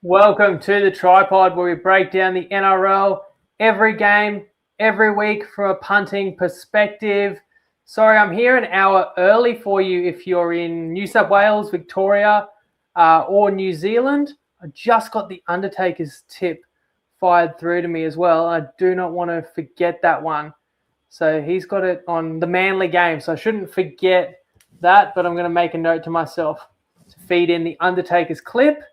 Welcome to the TryPod, where we break down the NRL every game, every week from a punting perspective. Sorry, I'm here an hour early for you if you're in New South Wales, Victoria, or New Zealand. I just got the Undertaker's tip fired through to me as well. I do not want to forget that one. So he's got it on the Manly game, so I shouldn't forget that, but I'm going to make a note to myself to feed in the Undertaker's clip.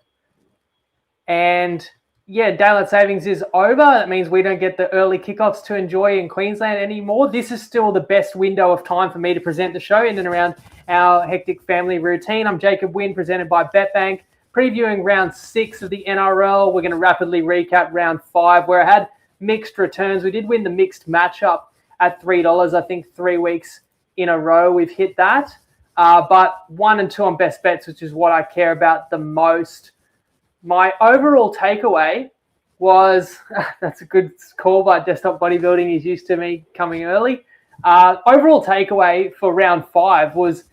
And yeah, daylight savings is over. That means we don't get the early kickoffs to enjoy in Queensland anymore. This is still the best window of time for me to present the show in and around our hectic family routine. I'm Jacob Wynn, presented by BetBank, previewing round 6 of the NRL. We're going to rapidly recap round 5, where I had mixed returns. We did win the mixed matchup at $3. I think 3 weeks in a row we've hit that. But 1 and 2 on best bets, which is what I care about the most. My overall takeaway was, that's a good call by Desktop Bodybuilding. He's used to me coming early. Overall takeaway for round 5 was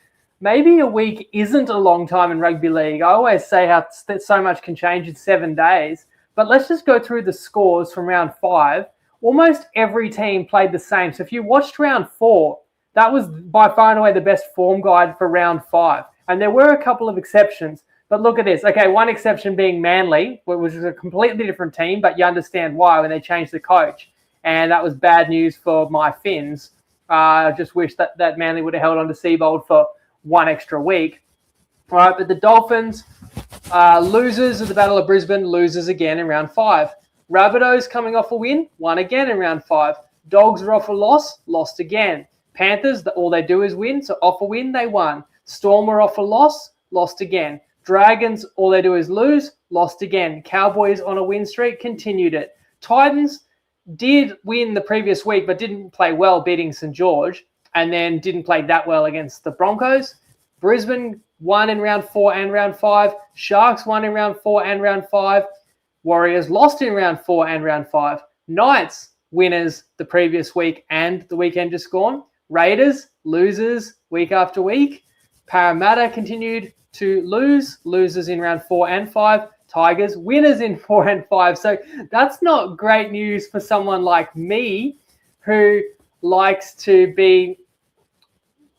maybe a week isn't a long time in rugby league. I always say how so much can change in 7 days. But let's just go through the scores from round 5. Almost every team played the same. So if you watched round 4, that was by far and away the best form guide for round 5. And there were a couple of exceptions. But look at this. Okay, one exception being Manly, which was a completely different team, but you understand why when they changed the coach. And that was bad news for my Finns. I just wish that Manly would have held on to Seabold for 1 extra week. All right, but the Dolphins, losers of the Battle of Brisbane, losers again in round 5. Rabbitohs coming off a win, won again in round 5. Dogs are off a loss, lost again. Panthers, all they do is win, so off a win, they won. Storm are off a loss, lost again. Dragons, all they do is lose, lost again. Cowboys on a win streak, continued it. Titans did win the previous week, but didn't play well, beating St. George, and then didn't play that well against the Broncos. Brisbane won in round 4 and round 5. Sharks won in round 4 and round 5. Warriors lost in round 4 and round 5. Knights, winners the previous week and the weekend just gone. Raiders, losers week after week. Parramatta continued to losers in round 4 and 5. Tigers, winners in 4 and 5. So that's not great news for someone like me, who likes to be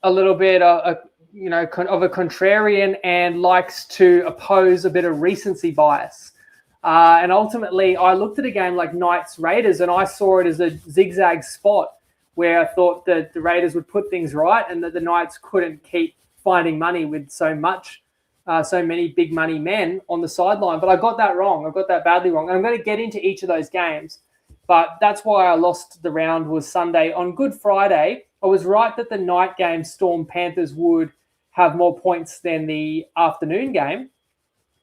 a little bit of a contrarian and likes to oppose a bit of recency bias. And ultimately, I looked at a game like Knights Raiders, and I saw it as a zigzag spot where I thought that the Raiders would put things right and that the Knights couldn't keep finding money with so many big money men on the sideline. But I got that wrong. I got that badly wrong. And I'm going to get into each of those games. But that's why I lost the round was Sunday. On Good Friday, I was right that the night game, Storm Panthers, would have more points than the afternoon game,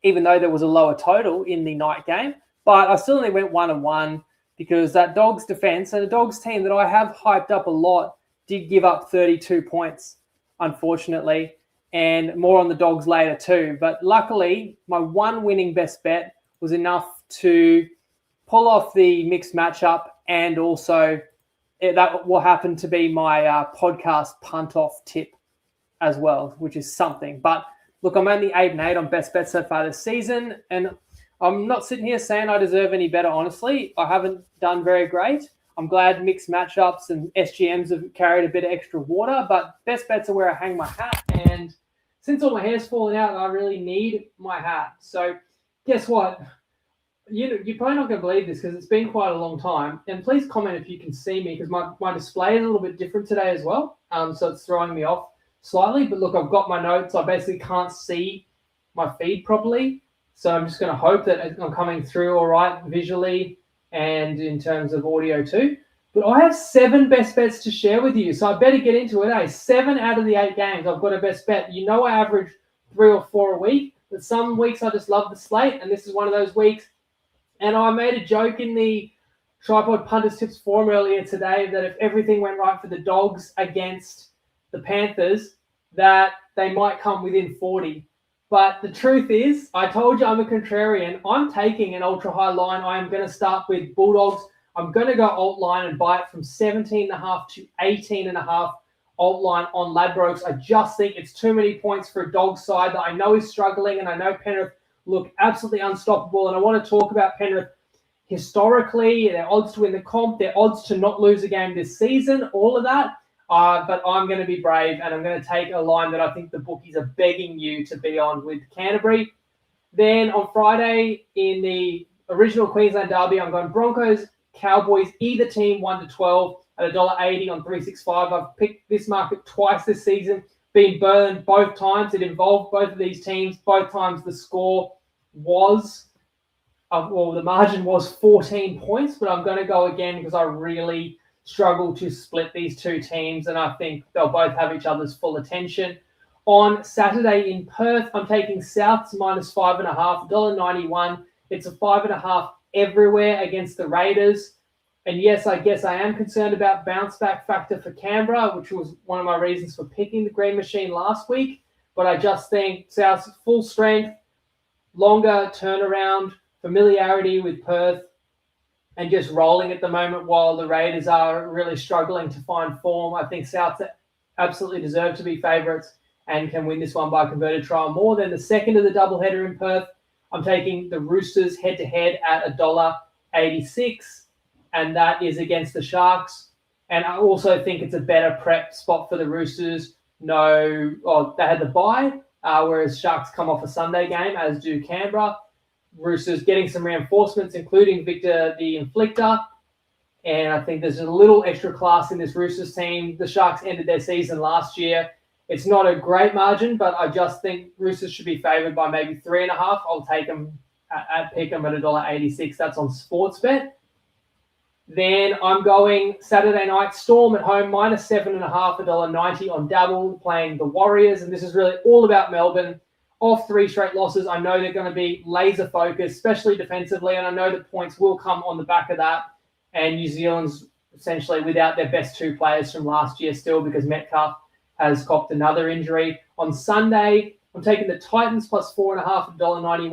even though there was a lower total in the night game. But I still only went 1-1 because that Dogs defense, and the Dogs team that I have hyped up a lot, did give up 32 points, unfortunately, and more on the Dogs later too. But luckily, my one winning best bet was enough to pull off the mixed matchup, and also that will happen to be my podcast punt-off tip as well, which is something. But look, I'm only 8-8 on best bets so far this season, and I'm not sitting here saying I deserve any better, honestly. I haven't done very great. I'm glad mixed matchups and SGMs have carried a bit of extra water, but best bets are where I hang my hat. And since all my hair's falling out, I really need my hat. So guess what? You're probably not going to believe this because it's been quite a long time. And please comment if you can see me, because my display is a little bit different today as well. So it's throwing me off slightly. But look, I've got my notes. I basically can't see my feed properly. So I'm just going to hope that I'm coming through all right visually and in terms of audio too. But I have 7 best bets to share with you. So I better get into it. 7 out of the 8 games, I've got a best bet. You know, I average 3 or 4 a week. But some weeks I just love the slate. And this is one of those weeks. And I made a joke in the TryPod Punters Tips forum earlier today that if everything went right for the Dogs against the Panthers, that they might come within 40. But the truth is, I told you I'm a contrarian. I'm taking an ultra-high line. I am going to start with Bulldogs. I'm going to go alt line and buy it from 17.5 to 18.5 alt line on Ladbrokes. I just think it's too many points for a Dog side that I know is struggling, and I know Penrith look absolutely unstoppable. And I want to talk about Penrith historically, their odds to win the comp, their odds to not lose a game this season, all of that. But I'm going to be brave, and I'm going to take a line that I think the bookies are begging you to be on with Canterbury. Then on Friday in the original Queensland Derby, I'm going Broncos, Cowboys, either team 1-12 at $1.80 on 365. I've picked this market twice this season, been burned both times. It involved both of these teams. Both times the score was, the margin was 14 points, but I'm going to go again because I really struggle to split these two teams, and I think they'll both have each other's full attention. On Saturday in Perth, I'm taking Souths minus 5.5, $1.91. It's a 5.5 everywhere against the Raiders. And yes, I guess I am concerned about bounce back factor for Canberra, which was one of my reasons for picking the Green Machine last week. But I just think South's full strength, longer turnaround, familiarity with Perth, and just rolling at the moment while the Raiders are really struggling to find form. I think South absolutely deserve to be favourites and can win this one by converted try or more. Then the second of the doubleheader in Perth, I'm taking the Roosters head-to-head at $1.86, and that is against the Sharks. And I also think it's a better prep spot for the Roosters. They had the bye, whereas Sharks come off a Sunday game, as do Canberra. Roosters getting some reinforcements, including Victor the Inflictor. And I think there's a little extra class in this Roosters team. The Sharks ended their season last year. It's not a great margin, but I just think Roosters should be favoured by maybe 3.5. I'll take them at Pick'em at $1.86. That's on Sportsbet. Then I'm going Saturday night Storm at home, minus 7.5, $1.90 on Dabble, playing the Warriors. And this is really all about Melbourne. Off 3 straight losses, I know they're going to be laser focused, especially defensively, and I know that points will come on the back of that. And New Zealand's essentially without their best 2 players from last year still, because Metcalf has copped another injury. On Sunday, I'm taking the Titans plus 4.5, $1.91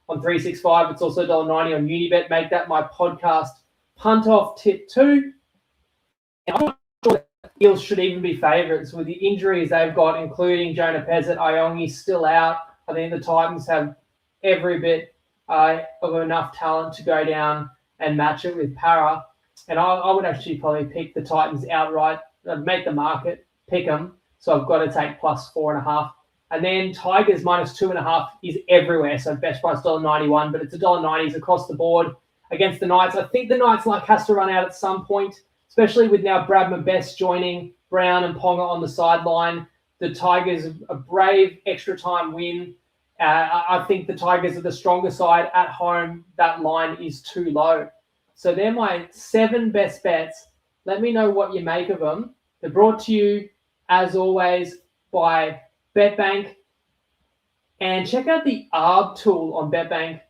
on 365. It's also $1.90 on Unibet. Make that my podcast punt off tip 2. And I'm not sure that the Eels should even be favourites with the injuries they've got, including Jonah Pezzett. Iongi's still out. I think the Titans have every bit of enough talent to go down and match it with Para. And I would actually probably pick the Titans outright, make the market, pick them. So I've got to take plus 4.5. And then Tigers minus 2.5 is everywhere. So best price $1.91, but it's $1.90 across the board against the Knights. I think the Knights luck has to run out at some point, especially with now Bradman Best joining Brown and Ponga on the sideline. The Tigers, a brave extra time win. I think the Tigers are the stronger side at home. That line is too low. So they're my 7 best bets. Let me know what you make of them. They're brought to you, as always, by BetBank. And check out the ARB tool on BetBank,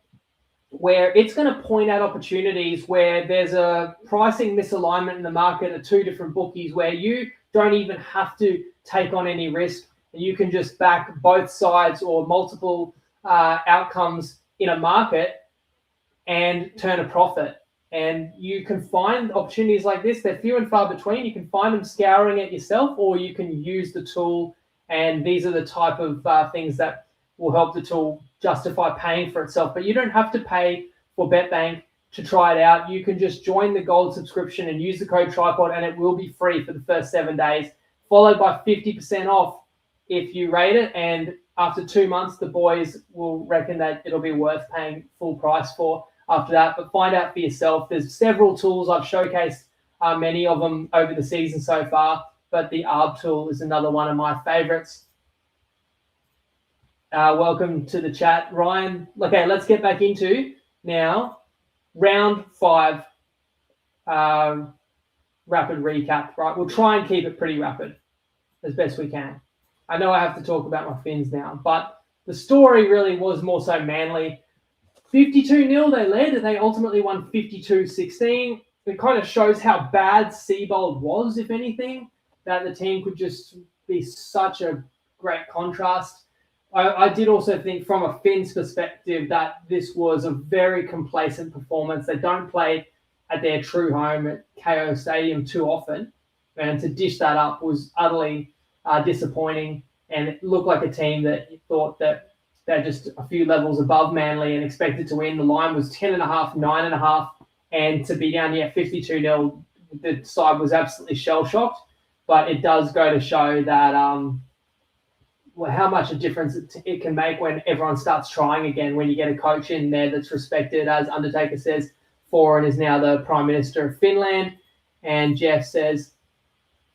where it's going to point out opportunities where there's a pricing misalignment in the market at 2 different bookies where you don't even have to take on any risk. You can just back both sides or multiple outcomes in a market and turn a profit. And you can find opportunities like this. They're few and far between. You can find them scouring it yourself, or you can use the tool. And these are the type of things that will help the tool justify paying for itself. But you don't have to pay for BetBank to try it out. You can just join the gold subscription and use the code TryPod, and it will be free for the first 7 days, followed by 50% off if you rate it. And after 2 months, the boys will reckon that it'll be worth paying full price for after that. But find out for yourself. There's several tools. I've showcased many of them over the season so far, but the ARB tool is another one of my favorites. Welcome to the chat, Ryan. Okay, let's get back into now round 5 rapid recap. Right, we'll try and keep it pretty rapid as best we can. I know I have to talk about my Finns now, but the story really was more so Manly. 52-0 they led, and they ultimately won 52-16. It kind of shows how bad Seabold was, if anything, that the team could just be such a great contrast. I did also think from a Finns perspective that this was a very complacent performance. They don't play at their true home at KO Stadium too often, and to dish that up was utterly disappointing, and it looked like a team that thought that they're just a few levels above Manly and expected to win. The line was 10.5, 9.5, and to be down here 52-0, the side was absolutely shell-shocked. But it does go to show that how much a difference it can make when everyone starts trying again, when you get a coach in there that's respected, as Undertaker says, Foreign is now the Prime Minister of Finland. And Jeff says,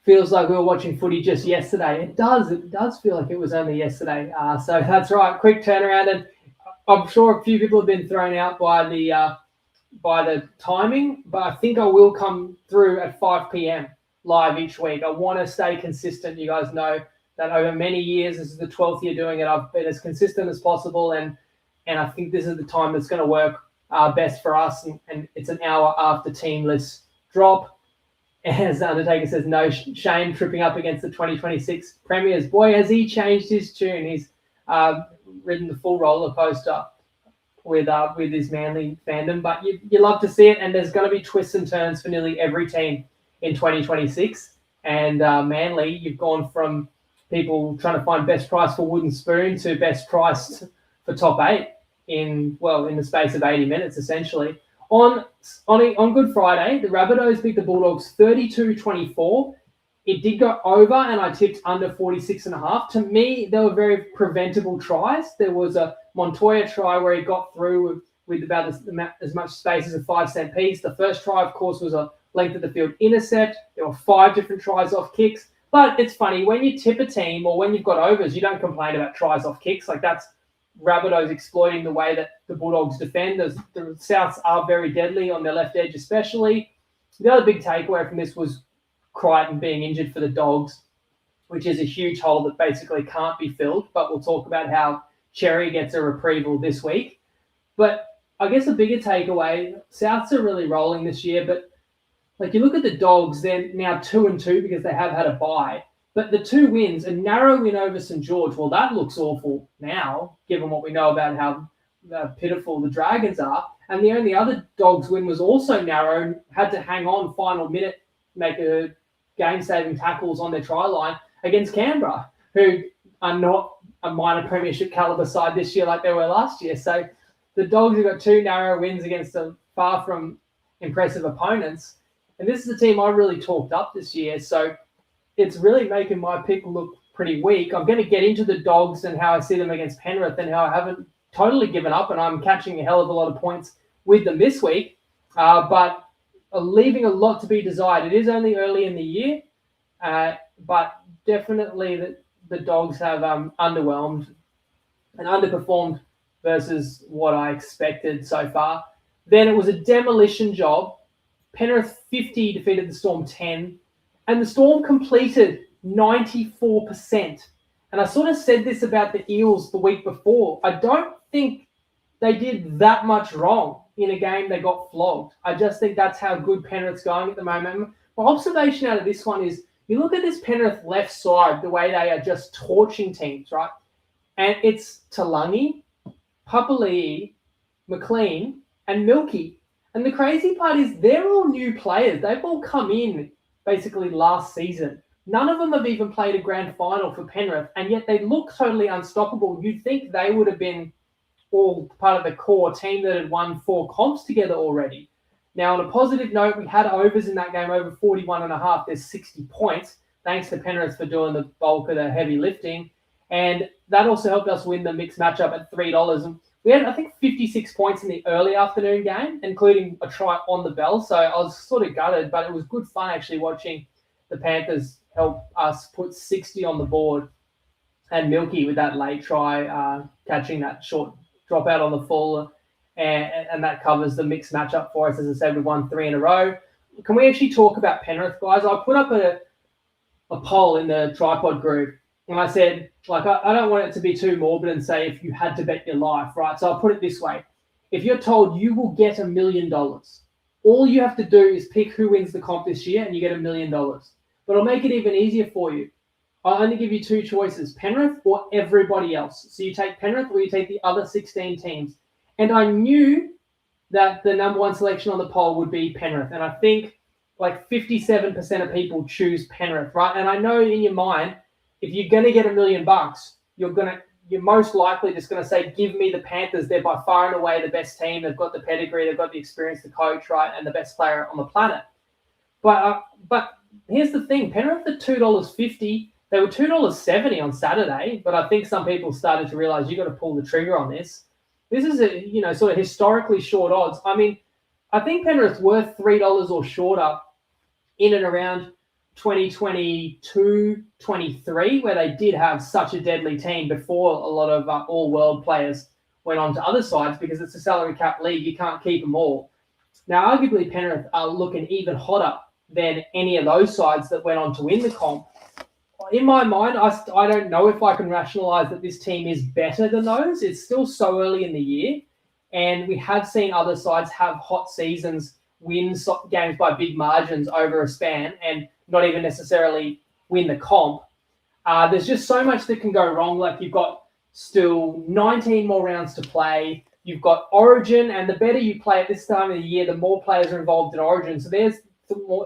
feels like we were watching footy just yesterday. It does feel like it was only yesterday. So that's right, quick turnaround. And I'm sure a few people have been thrown out by the timing, but I think I will come through at 5 p.m. live each week. I want to stay consistent. You guys know that over many years, this is the 12th year doing it, I've been as consistent as possible, and I think this is the time that's going to work best for us, and it's an hour after teamless drop. As Undertaker says, no shame tripping up against the 2026 Premiers. Boy, has he changed his tune. He's ridden the full roller coaster with his Manly fandom, but you love to see it, and there's going to be twists and turns for nearly every team in 2026, and Manly, you've gone from people trying to find best price for wooden spoon to best price for top 8 in the space of 80 minutes, essentially. On Good Friday, the Rabbitohs beat the Bulldogs 32-24. It did go over, and I tipped under 46.5. To me, they were very preventable tries. There was a Montoya try where he got through with about as much space as a 5-cent piece. The first try, of course, was a length of the field intercept. There were 5 different tries off kicks. But it's funny, when you tip a team or when you've got overs, you don't complain about tries off kicks. Like, that's Rabbitohs exploiting the way that the Bulldogs defend. The Souths are very deadly on their left edge especially. The other big takeaway from this was Crichton being injured for the Dogs, which is a huge hole that basically can't be filled. But we'll talk about how Cherry gets a reprieval this week. But I guess a bigger takeaway, Souths are really rolling this year, but like, you look at the Dogs, they're now 2-2 because they have had a bye. But the 2 wins, a narrow win over St. George, well, that looks awful now, given what we know about how pitiful the Dragons are. And the only other Dogs win was also narrow, had to hang on final minute, make a game-saving tackles on their try line against Canberra, who are not a minor premiership caliber side this year like they were last year. So the Dogs have got 2 narrow wins against some far from impressive opponents. And this is a team I really talked up this year, so it's really making my pick look pretty weak. I'm going to get into the Dogs and how I see them against Penrith and how I haven't totally given up, and I'm catching a hell of a lot of points with them this week, but leaving a lot to be desired. It is only early in the year, but definitely the Dogs have underwhelmed and underperformed versus what I expected so far. Then it was a demolition job. Penrith 50 defeated the Storm 10, and the Storm completed 94%. And I sort of said this about the Eels the week before. I don't think they did that much wrong in a game they got flogged. I just think that's how good Penrith's going at the moment. My observation out of this one is, you look at this Penrith left side, the way they are just torching teams, right? And it's Talangi, Papali'i, McLean, and Milky. And the crazy part is they're all new players. They've all come in basically last season. None of them have even played a grand final for Penrith, and yet they look totally unstoppable. You'd think they would have been all part of the core team that had won 4 comps together already. Now, on a positive note, we had overs in that game over 41.5. There's 60 points. Thanks to Penrith for doing the bulk of the heavy lifting. And that also helped us win the mixed matchup at $3. And we had, I think, 56 points in the early afternoon game, including a try on the bell. So I was sort of gutted, but it was good fun actually watching the Panthers help us put 60 on the board. And Milky with that late try, catching that short dropout on the full, and that covers the mixed matchup for us. As I said, we won 3 in a row. Can we actually talk about Penrith, guys? I put up a poll in the TryPod group, and I said, like, I don't want it to be too morbid and say if you had to bet your life, right? So I'll put it this way. If you're told you will get $1 million, all you have to do is pick who wins the comp this year and you get $1 million. But I'll make it even easier for you. I'll only give you 2 choices, Penrith or everybody else. So you take Penrith or you take the other 16 teams. And I knew that the number 1 selection on the poll would be Penrith. And I think like 57% of people choose Penrith, right? And I know in your mind, if you're going to get $1 million, you're most likely just going to say, give me the Panthers. They're by far and away the best team. They've got the pedigree. They've got the experience, the coach, right, and the best player on the planet. But here's the thing. Penrith at $2.50. They were $2.70 on Saturday, but I think some people started to realize you got to pull the trigger on this. This is a sort of historically short odds. I mean, I think Penrith's worth $3 or shorter in and around 2022, 23, where they did have such a deadly team before a lot of all-world players went on to other sides, because it's a salary cap league. You can't keep them all. Now, arguably, Penrith are looking even hotter than any of those sides that went on to win the comp. In my mind, I don't know if I can rationalise that this team is better than those. It's still so early in the year, and we have seen other sides have hot seasons, win games by big margins over a span, and not even necessarily win the comp. There's just so much that can go wrong. Like, you've got still 19 more rounds to play. You've got Origin, and the better you play at this time of the year, the more players are involved in Origin. So there's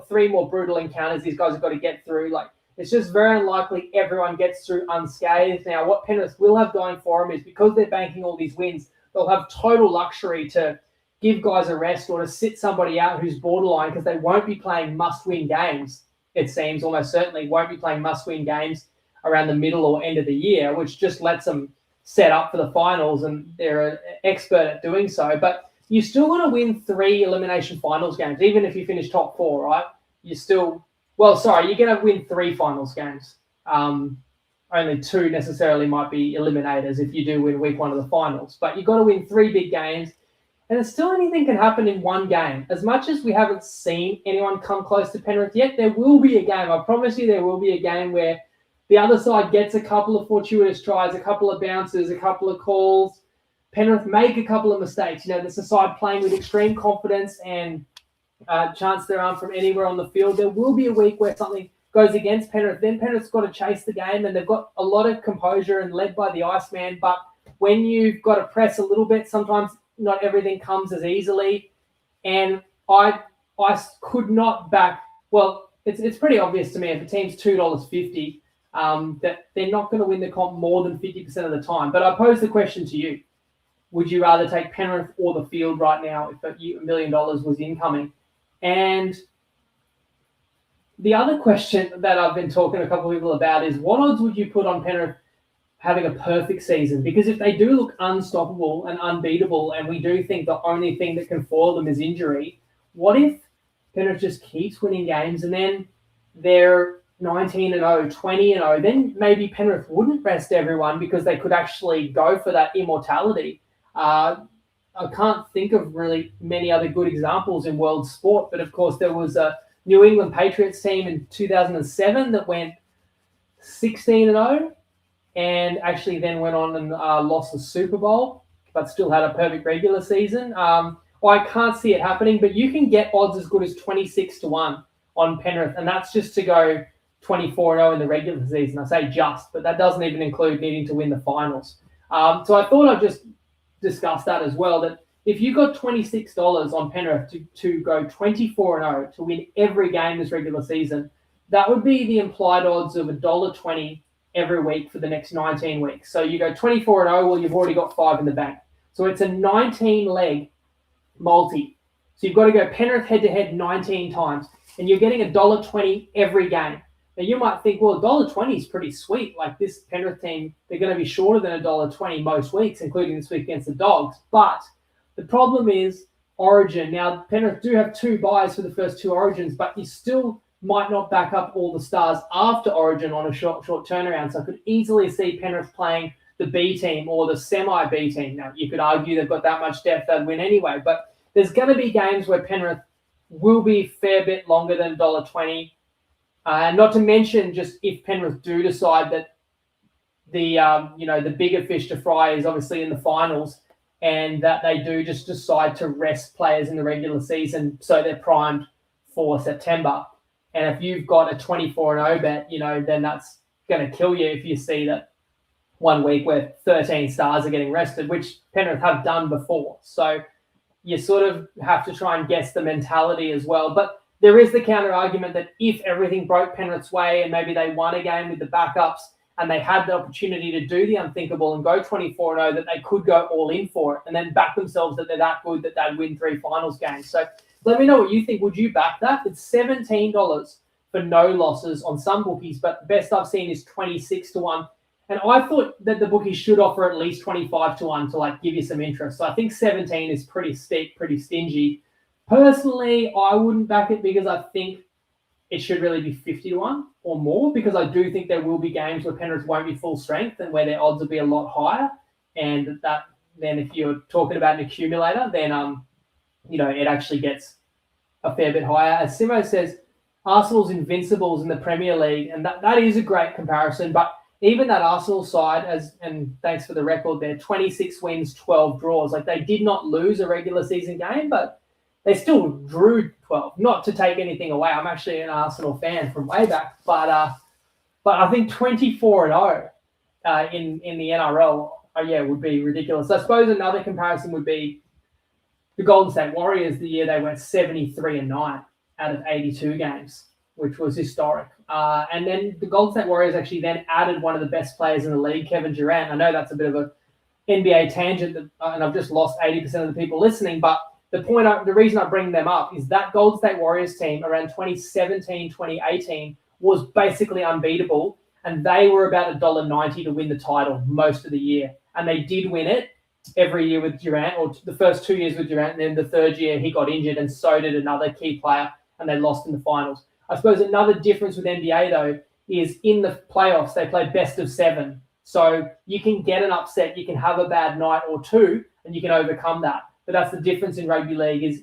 three more brutal encounters these guys have got to get through. Like, it's just very unlikely everyone gets through unscathed. Now, what Penrith will have going for them is, because they're banking all these wins, they'll have total luxury to give guys a rest or to sit somebody out who's borderline, because they won't be playing must-win games. It seems almost certainly won't be playing must-win games around the middle or end of the year, which just lets them set up for the finals, and they're an expert at doing so. But you still want to win 3 elimination finals games, even if you finish top 4, right? You're going to win 3 finals games. Only 2 necessarily might be eliminators if you do win week 1 of the finals. But you've got to win 3 big games, and still anything can happen in one game. As much as we haven't seen anyone come close to Penrith yet, there will be a game. I promise you there will be a game where the other side gets a couple of fortuitous tries, a couple of bounces, a couple of calls. Penrith make a couple of mistakes. There's a side playing with extreme confidence and chance their arm from anywhere on the field. There will be a week where something goes against Penrith. Then Penrith's got to chase the game, and they've got a lot of composure and led by the Iceman. But when you've got to press a little bit, sometimes not everything comes as easily. And I could not back. Well, it's pretty obvious to me, if a team's $2.50, that they're not going to win the comp more than 50% of the time. But I pose the question to you: would you rather take Penrith or the field right now if $1 million was incoming? And the other question that I've been talking to a couple of people about is, what odds would you put on Penrith having a perfect season? Because if they do look unstoppable and unbeatable, and we do think the only thing that can foil them is injury, what if Penrith just keeps winning games and then they're 19-0, 20-0? Then maybe Penrith wouldn't rest everyone, because they could actually go for that immortality. I can't think of really many other good examples in world sport, but of course there was a New England Patriots team in 2007 that went 16-0 and actually then went on and lost the Super Bowl, but still had a perfect regular season. I can't see it happening, but you can get odds as good as 26-1 on Penrith, and that's just to go 24-0 in the regular season. I say just, but that doesn't even include needing to win the finals. So I thought I'd just discuss that as well, that if you got $26 on Penrith to go 24-0 to win every game this regular season, that would be the implied odds of $1.20 every week for the next 19 weeks. So you go 24-0, well, you've already got 5 in the bank. So it's a 19-leg multi. So you've got to go Penrith head-to-head 19 times, and you're getting $1.20 every game. Now, you might think, well, $1.20 is pretty sweet. Like, this Penrith team, they're going to be shorter than $1.20 most weeks, including this week against the Dogs. But the problem is Origin. Now, Penrith do have 2 buys for the first 2 Origins, but you still might not back up all the stars after Origin on a short turnaround. So I could easily see Penrith playing the B team or the semi-B team. Now, you could argue they've got that much depth, they'd win anyway. But there's going to be games where Penrith will be a fair bit longer than $1.20. Not to mention, just if Penrith do decide that the bigger fish to fry is obviously in the finals, and that they do just decide to rest players in the regular season so they're primed for September. And if you've got a 24-0 bet, then that's going to kill you if you see that one week where 13 stars are getting rested, which Penrith have done before. So you sort of have to try and guess the mentality as well. But there is the counter argument that if everything broke Penrith's way and maybe they won a game with the backups and they had the opportunity to do the unthinkable and go 24-0, that they could go all in for it and then back themselves that they're that good that they'd win 3 finals games. So let me know what you think. Would you back that? It's $17 for no losses on some bookies, but the best I've seen is 26-1. And I thought that the bookies should offer at least 25-1 to like give you some interest. So I think 17 is pretty steep, pretty stingy. Personally, I wouldn't back it because I think it should really be 50-1 or more, because I do think there will be games where Penrith won't be full strength and where their odds will be a lot higher. And that then if you're talking about an accumulator, then it actually gets a fair bit higher. As Simo says, Arsenal's invincibles in the Premier League, and that is a great comparison. But even that Arsenal side, and thanks for the record there, 26 wins, 12 draws. Like, they did not lose a regular season game, but they still drew 12. Not to take anything away. I'm actually an Arsenal fan from way back, but I think 24-0 in the NRL, would be ridiculous. I suppose another comparison would be the Golden State Warriors the year they went 73-9 out of 82 games, which was historic. And then the Golden State Warriors actually then added one of the best players in the league, Kevin Durant. I know that's a bit of a NBA tangent, and I've just lost 80% of the people listening, but the reason I bring them up is that Golden State Warriors team around 2017, 2018 was basically unbeatable, and they were about $1.90 to win the title most of the year. And they did win it every year with Durant, or the first 2 years with Durant, and then the third year he got injured, and so did another key player, and they lost in the finals. I suppose another difference with NBA, though, is in the playoffs, they play best of 7. So you can get an upset, you can have a bad night or two, and you can overcome that. But that's the difference in rugby league is,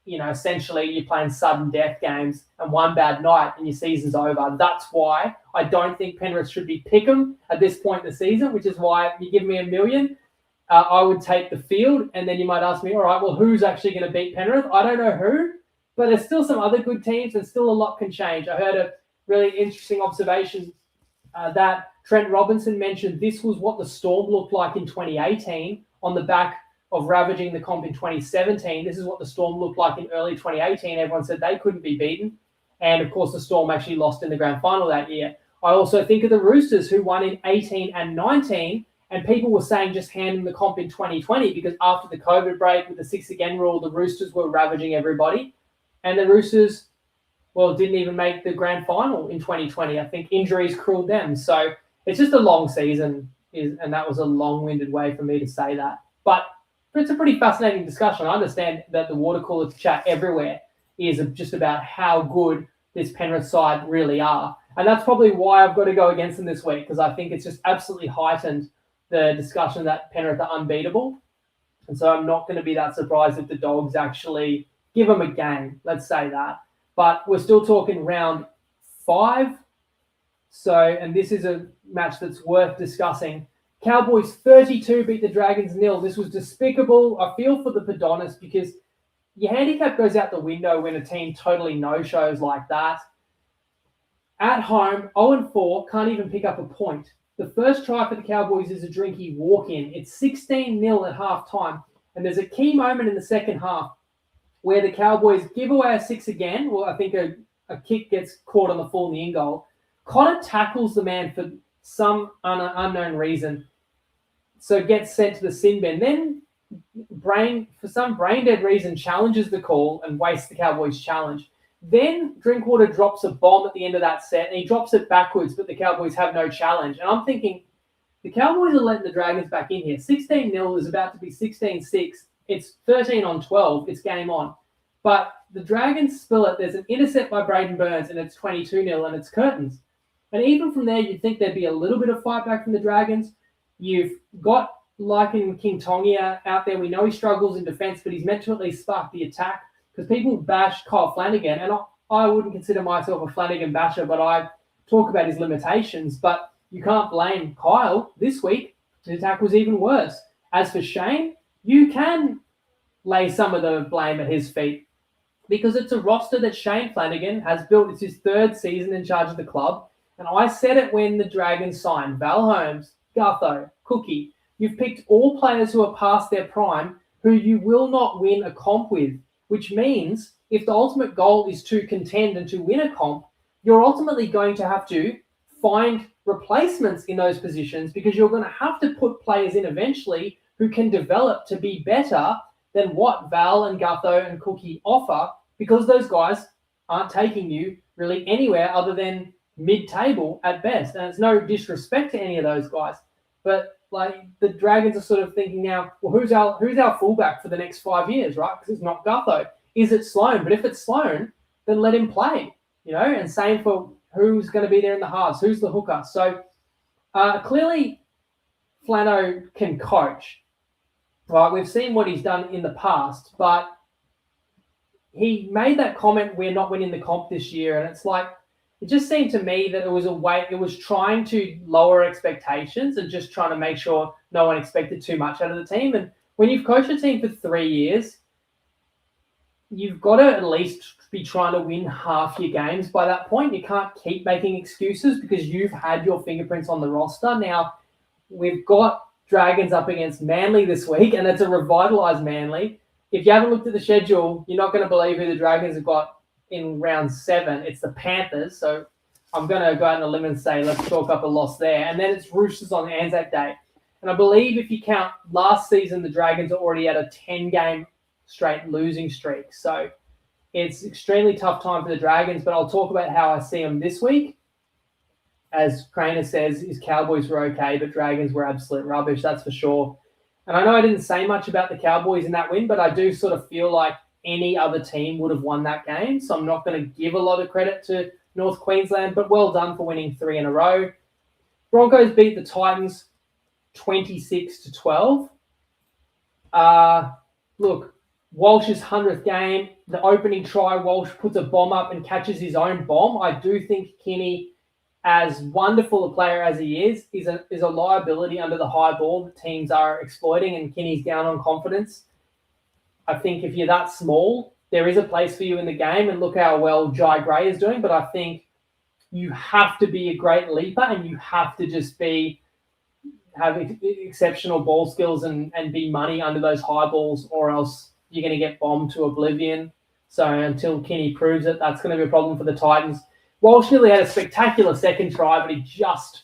essentially you're playing sudden death games, and one bad night and your season's over. That's why I don't think Penrith should be pick'em at this point in the season, which is why you give me $1 million, I would take the field. And then you might ask me, all right, well, who's actually going to beat Penrith? I don't know who, but there's still some other good teams and still a lot can change. I heard a really interesting observation that Trent Robinson mentioned this was what the Storm looked like in 2018 on the back of ravaging the comp in 2017. This is what the Storm looked like in early 2018. Everyone said they couldn't be beaten. And, of course, the Storm actually lost in the grand final that year. I also think of the Roosters, who won in 18 and 19, and people were saying just hand them the comp in 2020 because after the COVID break with the 6 again rule, the Roosters were ravaging everybody. And the Roosters, didn't even make the grand final in 2020. I think injuries cruelled them. So it's just a long season, and that was a long-winded way for me to say that. But it's a pretty fascinating discussion. I understand that the water cooler chat everywhere is just about how good this Penrith side really are. And that's probably why I've got to go against them this week, because I think it's just absolutely heightened the discussion that Penrith are unbeatable. And so I'm not going to be that surprised if the Dogs actually give them a game. Let's say that. But we're still talking round 5. And this is a match that's worth discussing. Cowboys 32 beat the Dragons 0. This was despicable. I feel for the Padonis because your handicap goes out the window when a team totally no-shows like that. At home, 0-4, can't even pick up a point. The first try for the Cowboys is a drinky walk-in. It's 16-0 at halftime. And there's a key moment in the second half where the Cowboys give away a 6 again. Well, I think a kick gets caught on the full in the in goal. Connor tackles the man for some unknown reason. So gets sent to the sin bin. Then for some brain-dead reason, challenges the call and wastes the Cowboys' challenge. Then Drinkwater drops a bomb at the end of that set, and he drops it backwards, but the Cowboys have no challenge. And I'm thinking, the Cowboys are letting the Dragons back in here. 16-0 is about to be 16-6. It's 13-12. It's game on. But the Dragons spill it. There's an intercept by Braden Burns, and it's 22-0, and it's curtains. And even from there, you'd think there'd be a little bit of fight back from the Dragons. You've got, like in King Tongia out there, we know he struggles in defence, but he's meant to at least spark the attack because people bash Kyle Flanagan, and I wouldn't consider myself a Flanagan basher, but I talk about his limitations. But you can't blame Kyle this week. His attack was even worse. As for Shane, you can lay some of the blame at his feet because it's a roster that Shane Flanagan has built. It's his 3rd season in charge of the club. And I said it when the Dragons signed Val Holmes, Gutho, Cookie. You've picked all players who are past their prime who you will not win a comp with, which means if the ultimate goal is to contend and to win a comp, you're ultimately going to have to find replacements in those positions, because you're going to have to put players in eventually who can develop to be better than what Val and Gutho and Cookie offer, because those guys aren't taking you really anywhere other than mid-table at best. And it's no disrespect to any of those guys, but like the Dragons are sort of thinking now, well, who's our fullback for the next 5 years, right? Because it's not Gutho. Is it Sloan? But if it's Sloan, then let him play, and same for who's going to be there in the halves, who's the hooker. So clearly Flano can coach. Right, we've seen what he's done in the past, but he made that comment, we're not winning the comp this year, and it's like, it just seemed to me that it was trying to lower expectations and just trying to make sure no one expected too much out of the team. And when you've coached a team for 3 years, you've got to at least be trying to win half your games by that point. You can't keep making excuses because you've had your fingerprints on the roster. Now, we've got Dragons up against Manly this week, and it's a revitalised Manly. If you haven't looked at the schedule, you're not going to believe who the Dragons have got in round 7. It's the Panthers, so I'm going to go out on a limb and say let's chalk up a loss there. And then it's Roosters on Anzac Day. And I believe if you count last season, the Dragons are already at a 10-game straight losing streak. So it's extremely tough time for the Dragons, but I'll talk about how I see them this week. As Craner says, his Cowboys were okay, but Dragons were absolute rubbish, that's for sure. And I know I didn't say much about the Cowboys in that win, but I do sort of feel like any other team would have won that game. So I'm not going to give a lot of credit to North Queensland, but well done for winning 3 in a row. Broncos beat the Titans 26-12. Look, Walsh's 100th game, the opening try, Walsh puts a bomb up and catches his own bomb. I do think Kinney, as wonderful a player as he is a liability under the high ball that teams are exploiting, and Kinney's down on confidence. I think if you're that small, there is a place for you in the game, and look how well Jai Gray is doing, but I think you have to be a great leaper and you have to just have exceptional ball skills and be money under those high balls, or else you're going to get bombed to oblivion. So until Kinney proves it, that's going to be a problem for the Titans. Walsh nearly had a spectacular second try, but he just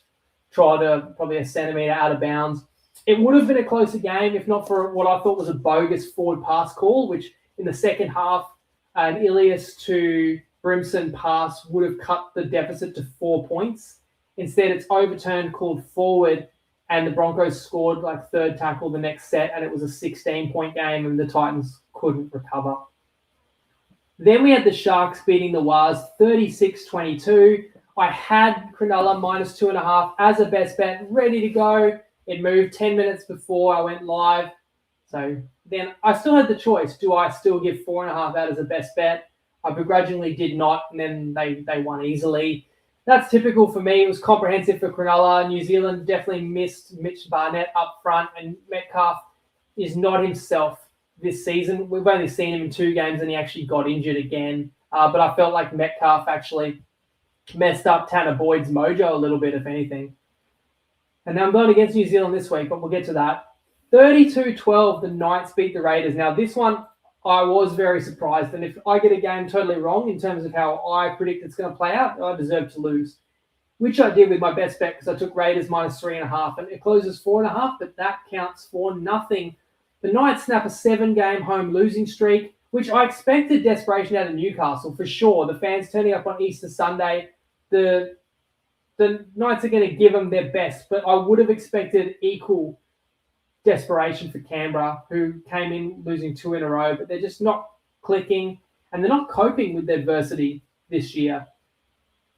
tried probably a centimetre out of bounds. It would have been a closer game if not for what I thought was a bogus forward pass call, which in the second half, an Ilias to Brimson pass would have cut the deficit to 4 points. Instead, it's overturned, called forward, and the Broncos scored like third tackle the next set, and it was a 16-point game, and the Titans couldn't recover. Then we had the Sharks beating the Wars 36-22. I had Cronulla minus 2.5 as a best bet, ready to go. It moved 10 minutes before I went live. So then I still had the choice. Do I still give 4.5 out as a best bet? I begrudgingly did not, and then they won easily. That's typical for me. It was comprehensive for Cronulla. New Zealand definitely missed Mitch Barnett up front, and Metcalf is not himself this season. We've only seen him in 2 games, and he actually got injured again. But I felt like Metcalf actually messed up Tanner Boyd's mojo a little bit, if anything. And now I'm going against New Zealand this week, but we'll get to that. 32-12, the Knights beat the Raiders. Now, this one, I was very surprised. And if I get a game totally wrong in terms of how I predict it's going to play out, I deserve to lose, which I did with my best bet because I took Raiders minus 3.5, and it closes 4.5, but that counts for nothing. The Knights snap a 7-game home losing streak, which I expected desperation out of Newcastle for sure. The fans turning up on Easter Sunday, the Knights are going to give them their best, but I would have expected equal desperation for Canberra, who came in losing 2 in a row, but they're just not clicking and they're not coping with their adversity this year.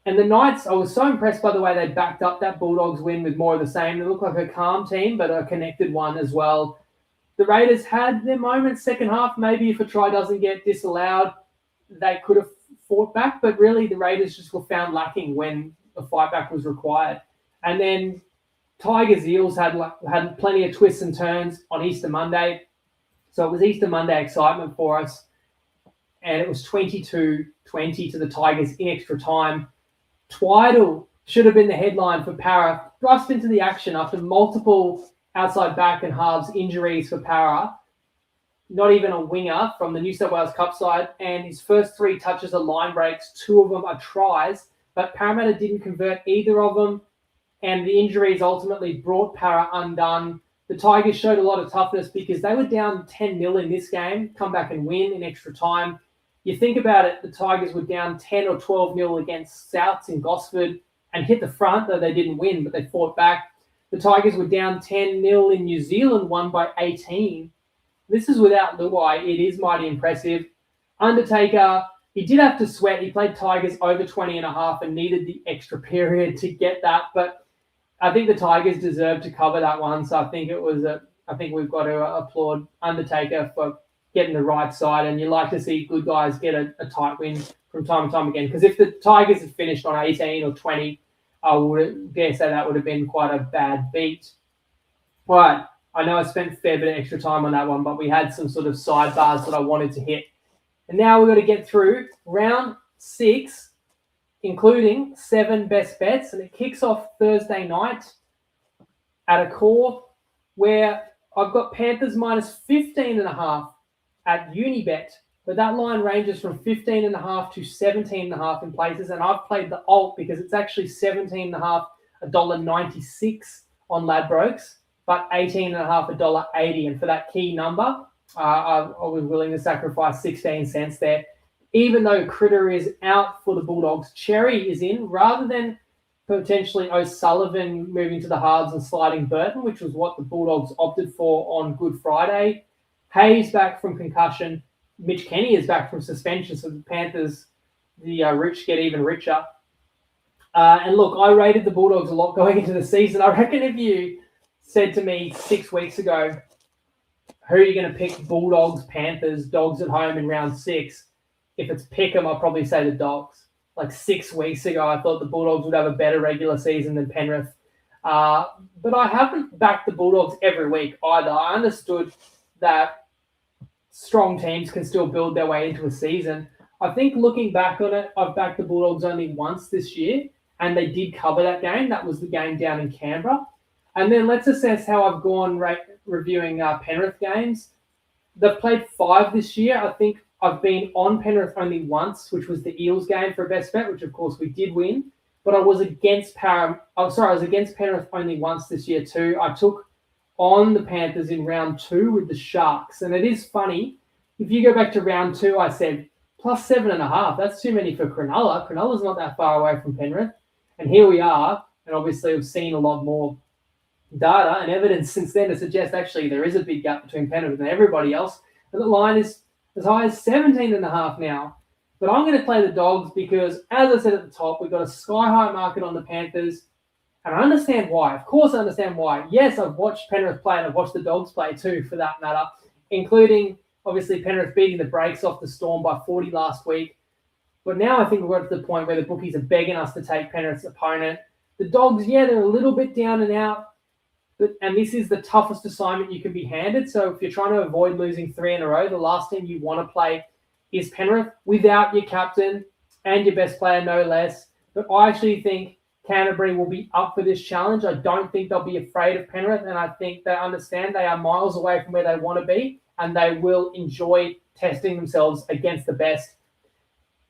And the Knights, I was so impressed by the way they backed up that Bulldogs win with more of the same. They look like a calm team, but a connected one as well. The Raiders had their moments second half. Maybe if a try doesn't get disallowed, they could have fought back, but really the Raiders just were found lacking when a fight back was required. And then Tigers Eels had plenty of twists and turns on Easter Monday. So it was Easter Monday excitement for us. And it was 22-20 to the Tigers in extra time. Twiddle should have been the headline for Para. Thrust into the action after multiple outside back and halves injuries for Para. Not even a winger from the New South Wales Cup side. And his first 3 touches are line breaks. 2 of them are tries. but Parramatta didn't convert either of them, and the injuries ultimately brought Para undone. The Tigers showed a lot of toughness because they were down 10-0 in this game, come back and win in extra time. You think about it, the Tigers were down 10 or 12-0 against Souths in Gosford and hit the front, though they didn't win, but they fought back. The Tigers were down 10-0 in New Zealand, won by 18. This is without Luai. It is mighty impressive. Undertaker, he did have to sweat. He played Tigers over 20 and a half and needed the extra period to get that, but I think the Tigers deserved to cover that one, so I think we've got to applaud Undertaker for getting the right side, and you like to see good guys get a tight win from time to time again. Because if the Tigers had finished on 18 or 20, I would dare say that would have been quite a bad beat. Right, I know I spent a fair bit of extra time on that one, but we had some sort of sidebars that I wanted to hit. And now we've got to get through round 6, including 7 best bets, and it kicks off Thursday night at a core where I've got Panthers minus 15.5 at Unibet, but that line ranges from 15.5 to 17.5 in places, and I've played the alt because it's actually 17.5, $1.96 on Ladbrokes, but 18.5, $1.80, and for that key number, I was willing to sacrifice 16 cents there. Even though Critter is out for the Bulldogs, Cherry is in, rather than potentially O'Sullivan moving to the halves and sliding Burton, which was what the Bulldogs opted for on Good Friday. Hayes back from concussion. Mitch Kenny is back from suspension, so the Panthers, the rich get even richer. And look, I rated the Bulldogs a lot going into the season. I reckon if you said to me 6 weeks ago, who are you going to pick? Bulldogs, Panthers, Dogs at home in round 6. If it's pick 'em, I'll probably say the Dogs. Like 6 weeks ago, I thought the Bulldogs would have a better regular season than Penrith. But I haven't backed the Bulldogs every week either. I understood that strong teams can still build their way into a season. I think looking back on it, I've backed the Bulldogs only once this year, and they did cover that game. That was the game down in Canberra. And then let's assess how I've gone reviewing Penrith games. They've played 5 this year. I think I've been on Penrith only once, which was the Eels game for a best bet, which of course we did win. But I was against Penrith only once this year too. I took on the Panthers in round 2 with the Sharks. And it is funny, if you go back to round 2, I said, plus 7.5, that's too many for Cronulla. Cronulla's not that far away from Penrith. And here we are, and obviously we've seen a lot more data and evidence since then to suggest actually there is a big gap between Penrith and everybody else. And the line is as high as 17.5 now. But I'm going to play the Dogs because, as I said at the top, we've got a sky-high market on the Panthers. And I understand why. Of course I understand why. Yes, I've watched Penrith play and I've watched the Dogs play too, for that matter, including, obviously, Penrith beating the brakes off the Storm by 40 last week. But now I think we're at the point where the bookies are begging us to take Penrith's opponent. The Dogs, yeah, they're a little bit down and out. And this is the toughest assignment you can be handed. So if you're trying to avoid losing 3 in a row, the last team you want to play is Penrith without your captain and your best player, no less. But I actually think Canterbury will be up for this challenge. I don't think they'll be afraid of Penrith, and I think they understand they are miles away from where they want to be, and they will enjoy testing themselves against the best.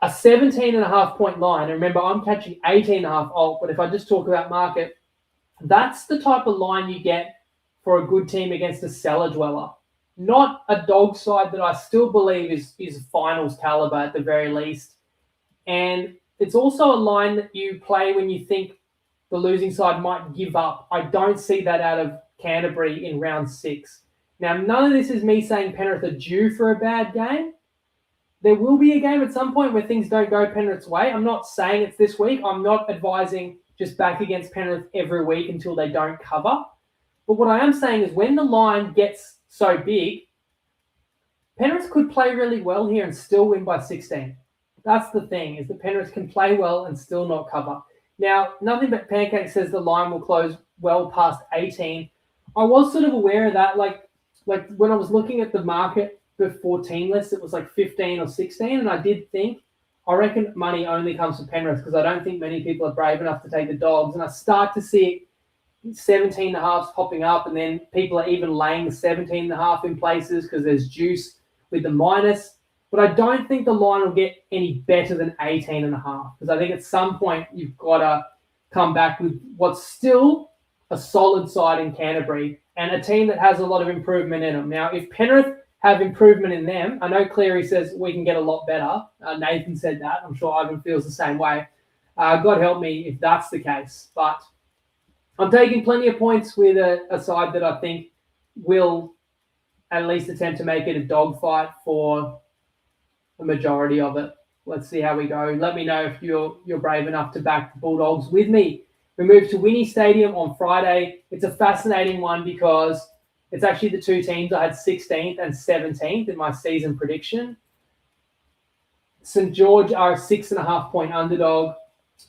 A 17.5 point line, and remember, I'm catching 18.5 alt, but if I just talk about market, that's the type of line you get for a good team against a cellar dweller. Not a dog side that I still believe is finals caliber at the very least. And it's also a line that you play when you think the losing side might give up. I don't see that out of Canterbury in round 6. Now, none of this is me saying Penrith are due for a bad game. There will be a game at some point where things don't go Penrith's way. I'm not saying it's this week. I'm not advising just back against Penrith every week until they don't cover. But what I am saying is when the line gets so big, Penrith could play really well here and still win by 16. That's the thing, is that Penrith can play well and still not cover. Now, Nothing But Pancake says the line will close well past 18. I was sort of aware of that. Like when I was looking at the market before team lists, it was like 15 or 16. And I did think, I reckon money only comes from Penrith because I don't think many people are brave enough to take the Dogs. And I start to see 17.5s popping up, and then people are even laying 17.5 in places because there's juice with the minus. But I don't think the line will get any better than 18.5, because I think at some point you've got to come back with what's still a solid side in Canterbury and a team that has a lot of improvement in them. Now, if Penrith have improvement in them, I know Cleary says we can get a lot better. Nathan said that. I'm sure Ivan feels the same way. God help me if that's the case. But I'm taking plenty of points with a side that I think will at least attempt to make it a dogfight for the majority of it. Let's see how we go. Let me know if you're brave enough to back the Bulldogs with me. We move to Winnie Stadium on Friday. It's a fascinating one because it's actually the two teams I had 16th and 17th in my season prediction. St. George are a 6.5-point underdog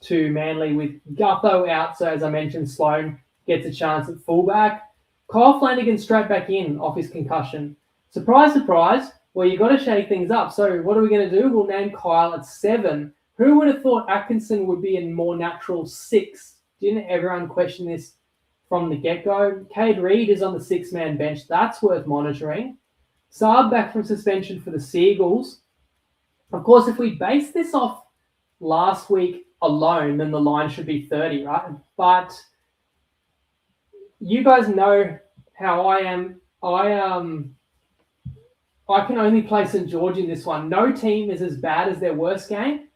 to Manly with Gutho out. So as I mentioned, Sloan gets a chance at fullback. Kyle Flanagan straight back in off his concussion. Surprise, surprise. Well, you've got to shake things up. So what are we going to do? We'll name Kyle at 7. Who would have thought Atkinson would be a more natural 6? Didn't everyone question this from the get-go? Cade Reed is on the 6-man bench. That's worth monitoring. Saab back from suspension for the Seagulls. Of course, if we base this off last week alone, then the line should be 30, right? But you guys know how I am. I can only play St. George in this one. No team is as bad as their worst game,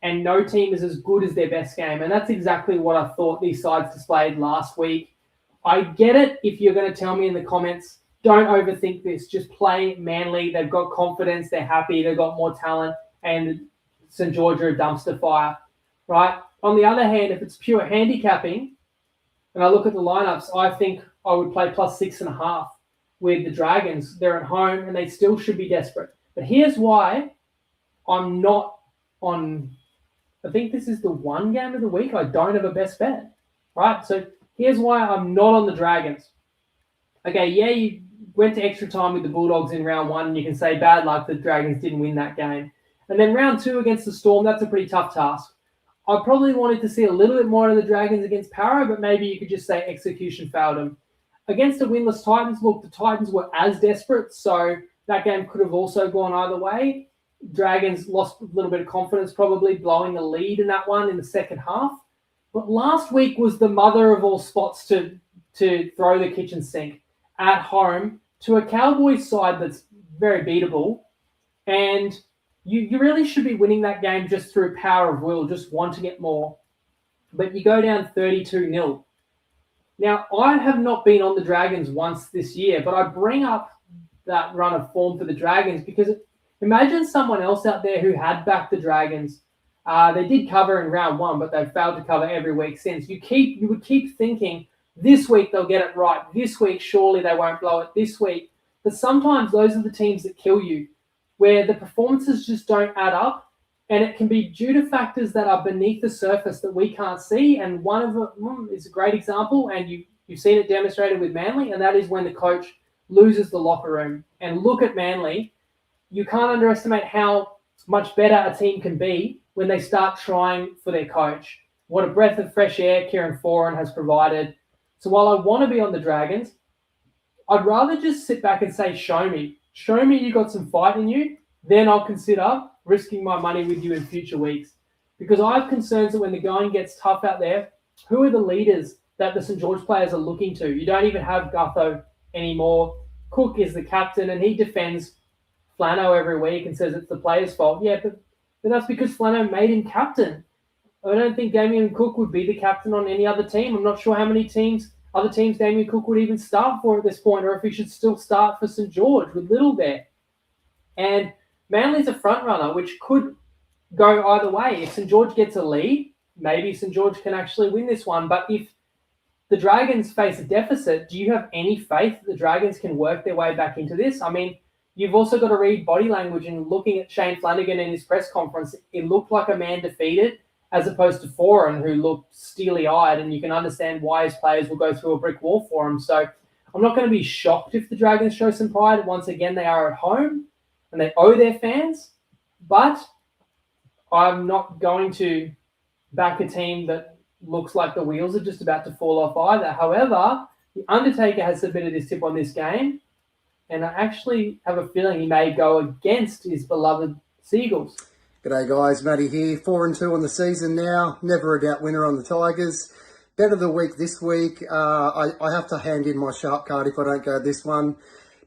and no team is as good as their best game. And that's exactly what I thought these sides displayed last week. I get it if you're going to tell me in the comments, don't overthink this. Just play Manly. They've got confidence. They're happy. They've got more talent. And St. George are a dumpster fire, right? On the other hand, if it's pure handicapping, and I look at the lineups, I think I would play plus 6.5 with the Dragons. They're at home and they still should be desperate. But here's why I'm not on, I think this is the one game of the week I don't have a best bet, right? So here's why I'm not on the Dragons. Okay, yeah, you went to extra time with the Bulldogs in round 1 and you can say bad luck the Dragons didn't win that game. And then round 2 against the Storm, that's a pretty tough task. I probably wanted to see a little bit more of the Dragons against Para, but maybe you could just say execution failed them. Against the winless Titans, look, the Titans were as desperate, so that game could have also gone either way. Dragons lost a little bit of confidence, probably blowing the lead in that one in the second half. But last week was the mother of all spots to throw the kitchen sink at home to a Cowboys side that's very beatable. And you really should be winning that game just through power of will, just wanting it more. But you go down 32-0. Now, I have not been on the Dragons once this year, but I bring up that run of form for the Dragons because imagine someone else out there who had backed the Dragons. They did cover in round 1, but they've failed to cover every week since. You would keep thinking, this week they'll get it right. This week, surely they won't blow it this week. But sometimes those are the teams that kill you, where the performances just don't add up. And it can be due to factors that are beneath the surface that we can't see. And one of them is a great example, and you've seen it demonstrated with Manly, and that is when the coach loses the locker room. And look at Manly. You can't underestimate how much better a team can be when they start trying for their coach. What a breath of fresh air Kieran Foran has provided. So while I want to be on the Dragons, I'd rather just sit back and say, show me. Show me you got some fight in you. Then I'll consider risking my money with you in future weeks. Because I have concerns that when the going gets tough out there, who are the leaders that the St. George players are looking to? You don't even have Gutho anymore. Cook is the captain, and he defends Flano every week and says it's the player's fault. Yeah, but that's because Flano made him captain. I don't think Damien Cook would be the captain on any other team. I'm not sure how many other teams Damien Cook would even start for at this point, or if he should still start for St. George with Little there. And Manly's a front runner, which could go either way. If St. George gets a lead, maybe St. George can actually win this one. But if the Dragons face a deficit, do you have any faith that the Dragons can work their way back into this? I mean, you've also got to read body language, and looking at Shane Flanagan in his press conference, it looked like a man defeated as opposed to Foran, who looked steely-eyed, and you can understand why his players will go through a brick wall for him. So I'm not going to be shocked if the Dragons show some pride. Once again, they are at home, and they owe their fans, but I'm not going to back a team that looks like the wheels are just about to fall off either. However, the Undertaker has submitted his tip on this game, and I actually have a feeling he may go against his beloved Seagulls. G'day guys, Matty here. 4-2 on the season now. Never a doubt winner on the Tigers. Bet of the week this week. I have to hand in my sharp card if I don't go this one.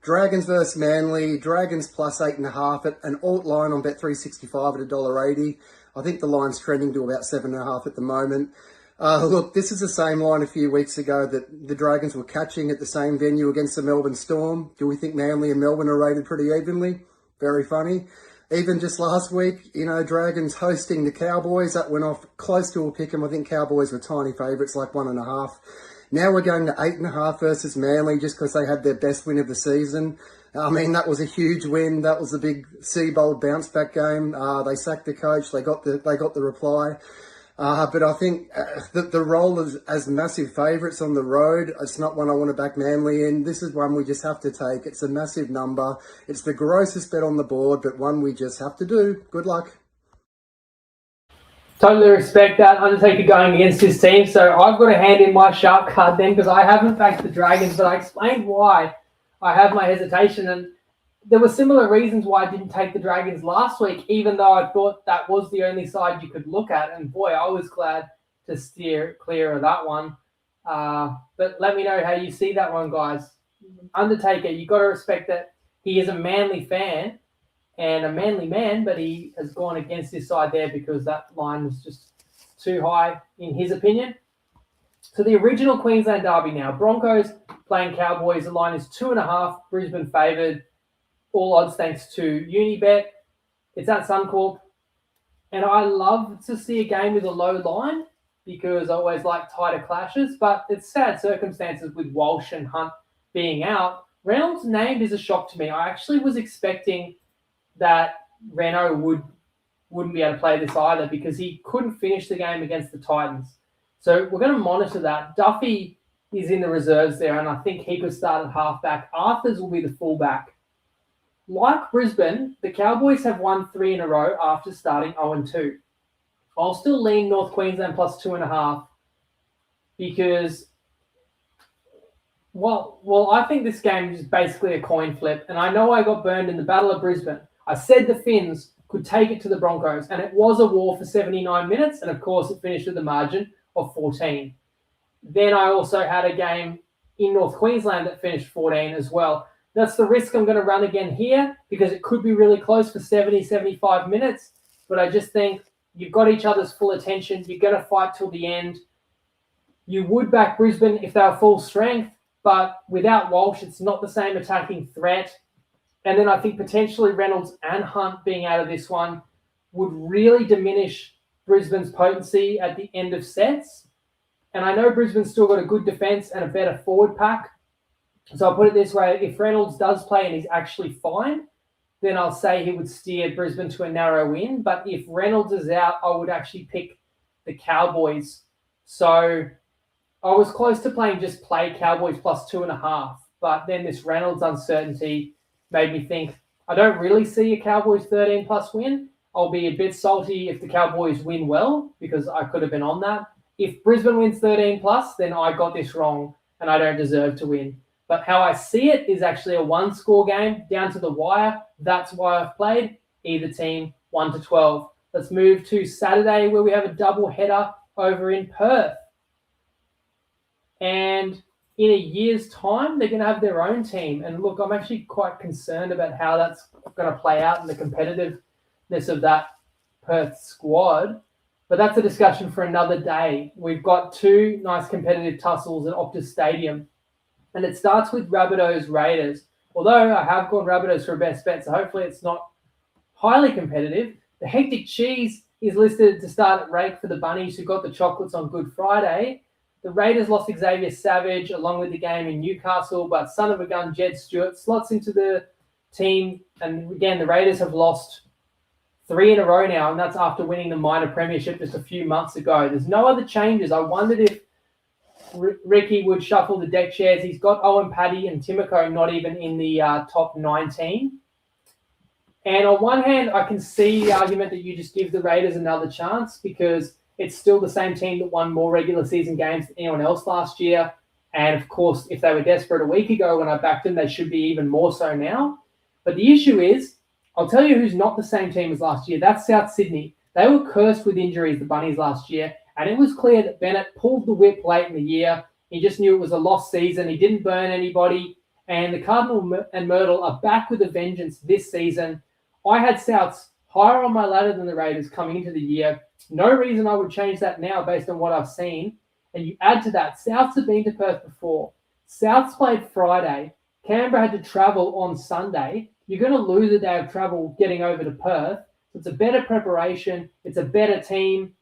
Dragons versus Manly. Dragons plus 8.5 at an alt line on Bet365 at $1.80. I think the line's trending to about 7.5 at the moment. Look, this is the same line a few weeks ago that the Dragons were catching at the same venue against the Melbourne Storm. Do we think Manly and Melbourne are rated pretty evenly? Very funny. Even just last week, Dragons hosting the Cowboys. That went off close to a pick'em. I think Cowboys were tiny favourites, like 1.5. Now we're going to 8.5 versus Manly just because they had their best win of the season. I mean, that was a huge win. That was a big Seabold bounce back game. They sacked the coach. They got the reply. But I think the role as massive favourites on the road, it's not one I want to back Manly in. This is one we just have to take. It's a massive number. It's the grossest bet on the board, but one we just have to do. Good luck. Totally respect that. Undertaker going against his team. So I've got to hand in my sharp card then because I haven't backed the Dragons, but I explained why I have my hesitation. And there were similar reasons why I didn't take the Dragons last week, even though I thought that was the only side you could look at. And boy, I was glad to steer clear of that one. But let me know how you see that one, guys. Undertaker, you got to respect that he is a Manly fan and a Manly man, but he has gone against his side there because that line was just too high in his opinion. So the original Queensland derby now. Broncos playing Cowboys. The line is 2.5. Brisbane favoured. All odds thanks to Unibet. It's at Suncorp. And I love to see a game with a low line because I always like tighter clashes, but it's sad circumstances with Walsh and Hunt being out. Reynolds named is a shock to me. I actually was expecting that Reno wouldn't be able to play this either because he couldn't finish the game against the Titans. So we're going to monitor that. Duffy is in the reserves there, and I think he could start at halfback. Arthurs will be the fullback. Like Brisbane, the Cowboys have won 3 in a row after starting 0-2. I'll still lean North Queensland plus 2.5 because, well, I think this game is basically a coin flip. And I know I got burned in the Battle of Brisbane. I said the Finns could take it to the Broncos, and it was a war for 79 minutes. And, of course, it finished with a margin of 14. Then I also had a game in North Queensland that finished 14 as well. That's the risk I'm going to run again here because it could be really close for 70, 75 minutes. But I just think you've got each other's full attention. You're going to fight till the end. You would back Brisbane if they were full strength, but without Walsh, it's not the same attacking threat. And then I think potentially Reynolds and Hunt being out of this one would really diminish Brisbane's potency at the end of sets. And I know Brisbane's still got a good defence and a better forward pack. So I'll put it this way, if Reynolds does play and he's actually fine, then I'll say he would steer Brisbane to a narrow win. But if Reynolds is out, I would actually pick the Cowboys. So I was close to playing just play Cowboys plus 2.5. But then this Reynolds uncertainty made me think, I don't really see a Cowboys 13 plus win. I'll be a bit salty if the Cowboys win well because I could have been on that. If Brisbane wins 13 plus, then I got this wrong and I don't deserve to win. But how I see it is actually a one-score game down to the wire. That's why I've played either team 1-12. Let's move to Saturday where we have a double header over in Perth. And in a year's time, they're going to have their own team. And look, I'm actually quite concerned about how that's going to play out and the competitiveness of that Perth squad. But that's a discussion for another day. We've got 2 nice competitive tussles at Optus Stadium. And it starts with Rabbitohs Raiders. Although I have gone Rabbitohs for a best bet, so hopefully it's not highly competitive. The Hectic Cheese is listed to start at rake for the Bunnies who got the chocolates on Good Friday. The Raiders lost Xavier Savage along with the game in Newcastle, but son of a gun Jed Stewart slots into the team. And again, the Raiders have lost 3 in a row now, and that's after winning the minor premiership just a few months ago. There's no other changes. I wondered if Ricky would shuffle the deck chairs. He's got Owen Paddy and Timoko not even in the top 19. And on one hand, I can see the argument that you just give the Raiders another chance because it's still the same team that won more regular season games than anyone else last year. And of course, if they were desperate a week ago when I backed them, they should be even more so now. But the issue is, I'll tell you who's not the same team as last year. That's South Sydney. They were cursed with injuries, the Bunnies, last year. And it was clear that Bennett pulled the whip late in the year. He just knew it was a lost season. He didn't burn anybody. And the Cardinal and Myrtle are back with a vengeance this season. I had Souths higher on my ladder than the Raiders coming into the year. No reason I would change that now based on what I've seen. And you add to that, Souths have been to Perth before. Souths played Friday. Canberra had to travel on Sunday. You're going to lose a day of travel getting over to Perth. So it's a better preparation. It's a better team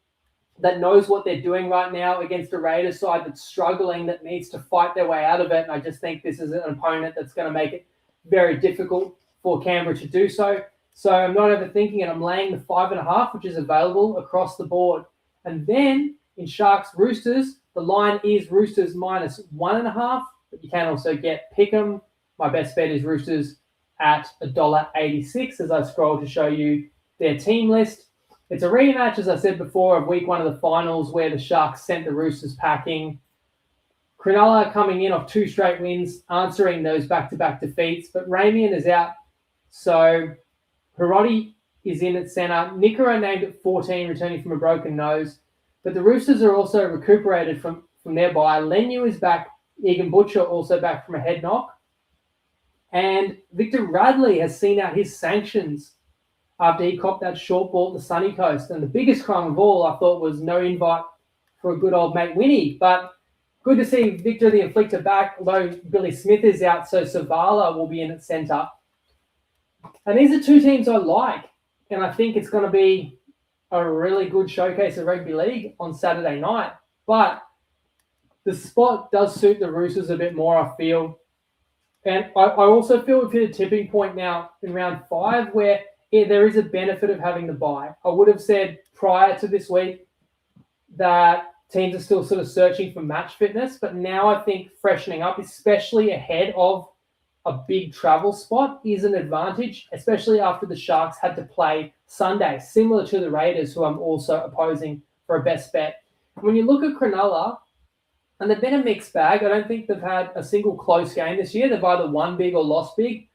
that knows what they're doing right now against a Raiders side that's struggling, that needs to fight their way out of it. And I just think this is an opponent that's going to make it very difficult for Canberra to do so. So I'm not overthinking it. I'm laying the 5.5, which is available across the board. And then in Sharks Roosters, the line is Roosters minus 1.5. But you can also get Pick'em. My best bet is Roosters at $1.86 as I scroll to show you their team list. It's a rematch, as I said before, of week 1 of the finals where the Sharks sent the Roosters packing. Cronulla coming in off 2 straight wins, answering those back-to-back defeats. But Ramian is out, so Hiroti is in at centre. Nikora named at 14, returning from a broken nose. But the Roosters are also recuperated from their bye. Leniu is back. Egan Butcher also back from a head knock. And Victor Radley has seen out his sanctions after he copped that short ball at the Sunny Coast. And the biggest crime of all, I thought, was no invite for a good old mate Winnie. But good to see Victor the Inflictor back, although Billy Smith is out, so Savala will be in at centre. And these are 2 teams I like. And I think it's going to be a really good showcase of rugby league on Saturday night. But the spot does suit the Roosters a bit more, I feel. And I also feel we've hit a tipping point now in round 5 where there is a benefit of having the bye. I would have said prior to this week that teams are still sort of searching for match fitness, but now I think freshening up, especially ahead of a big travel spot, is an advantage, especially after the Sharks had to play Sunday, similar to the Raiders, who I'm also opposing for a best bet. When you look at Cronulla, and they've been a mixed bag. I don't think they've had a single close game this year. They've either won big or lost big.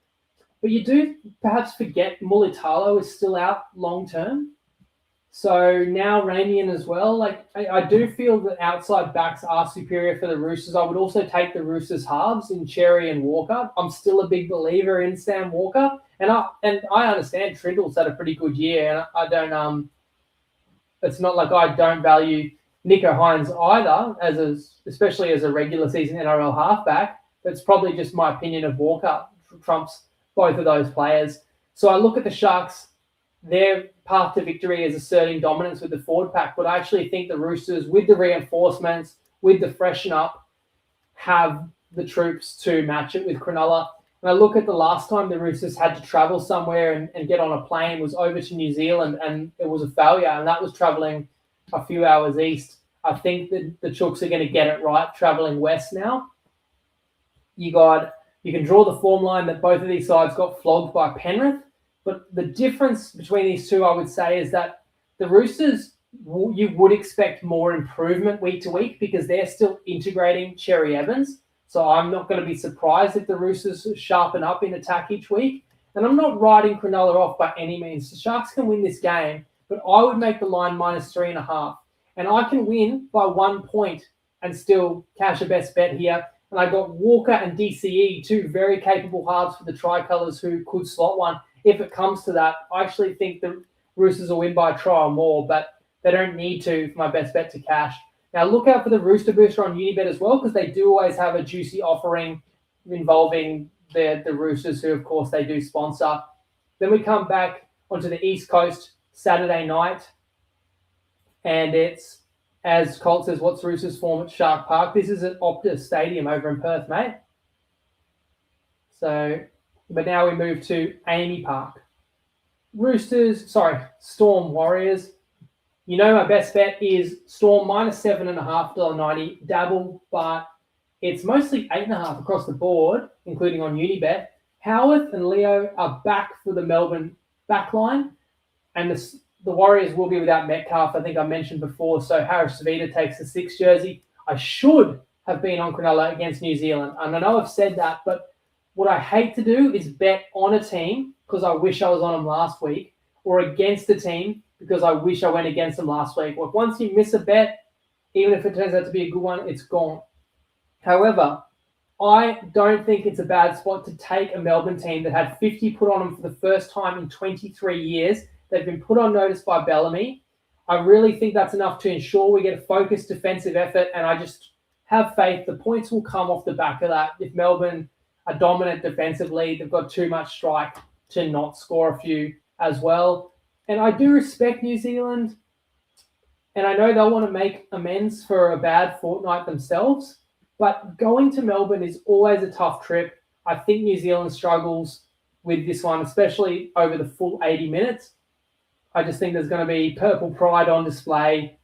But you do perhaps forget Mulitalo is still out long term. So now Ramian as well. Like I do feel that outside backs are superior for the Roosters. I would also take the Roosters halves in Cherry and Walker. I'm still a big believer in Sam Walker. And I understand Trindle's had a pretty good year. And I don't it's not like I don't value Nico Hines either, especially as a regular season NRL halfback. That's probably just my opinion of Walker trumps both of those players. So I look at the Sharks, their path to victory is asserting dominance with the forward pack, but I actually think the Roosters, with the reinforcements, with the freshen up, have the troops to match it with Cronulla. And I look at the last time the Roosters had to travel somewhere and get on a plane was over to New Zealand, and it was a failure, and that was traveling a few hours east. I think that the Chooks are going to get it right traveling west now. You can draw the form line that both of these sides got flogged by Penrith, but the difference between these two, I would say, is that the Roosters, you would expect more improvement week to week because they're still integrating Cherry Evans. So I'm not going to be surprised if the Roosters sharpen up in attack each week. And I'm not writing Cronulla off by any means. The Sharks can win this game, but I would make the line minus 3.5. And I can win by 1 point and still cash a best bet here. And I got Walker and DCE, 2 very capable halves for the Tricolours who could slot one. If it comes to that, I actually think the Roosters will win by a try or more, but they don't need to for my best bet to cash. Now, look out for the Rooster Booster on Unibet as well, because they do always have a juicy offering involving the Roosters, who, of course, they do sponsor. Then we come back onto the East Coast Saturday night, and it's, as Colt says, what's Roosters' form at Shark Park? This is at Optus Stadium over in Perth, mate. So, but now we move to Amy Park. Storm Warriors. You know my best bet is Storm minus 7.5, $1.90, dabble, but it's mostly 8.5 across the board, including on Unibet. Howarth and Leo are back for the Melbourne backline, and the Warriors will be without Metcalf, I think I mentioned before, so Harris Savita takes the 6 jersey. I should have been on Cronulla against New Zealand. And I know I've said that, but what I hate to do is bet on a team because I wish I was on them last week, or against a team because I wish I went against them last week. Like once you miss a bet, even if it turns out to be a good one, it's gone. However, I don't think it's a bad spot to take a Melbourne team that had 50 put on them for the first time in 23 years. They've been put on notice by Bellamy. I really think that's enough to ensure we get a focused defensive effort, and I just have faith the points will come off the back of that. If Melbourne are dominant defensively, they've got too much strike to not score a few as well. And I do respect New Zealand, and I know they'll want to make amends for a bad fortnight themselves, but going to Melbourne is always a tough trip. I think New Zealand struggles with this one, especially over the full 80 minutes. I just think there's going to be purple pride on display.